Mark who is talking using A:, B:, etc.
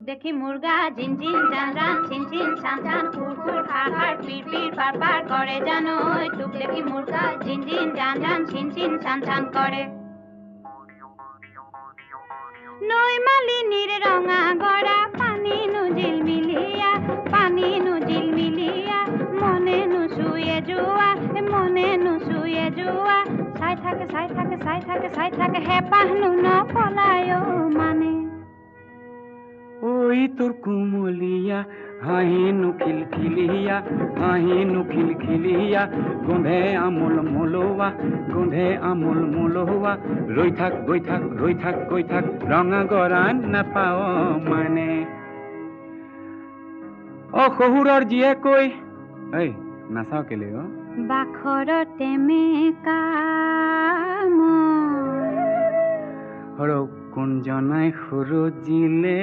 A: দেখি মুরগা ঝিনঝিন জান জান ছিনছিন ছান ছান ফুরফুর হাড় হাড় পিড় পিড় পার পার করে জানো টুক দেখি মুরগা ঝিনঝিন জান জান ছিনছিন ছান ছান করে নই মালিনীর রঙা গড়া পানি নু ঝিলমিলিয়া মনে নু শুয়ে জুয়া সাই থাকে হে পাহনু ন পলায় মানে
B: ওই তোর কুমলিয়া হাহিনু খিলখিলিয়া গোঁধে আমুল মুলোয়া রই থাক গই থাক রঙা গড়ান না পাও মানে ও শহুৰৰ জীয়ে কৈ এই নাচাও কেলে
A: বাখৰতে মেকাম
B: সৰহ কোন জনাই সুৰজিলে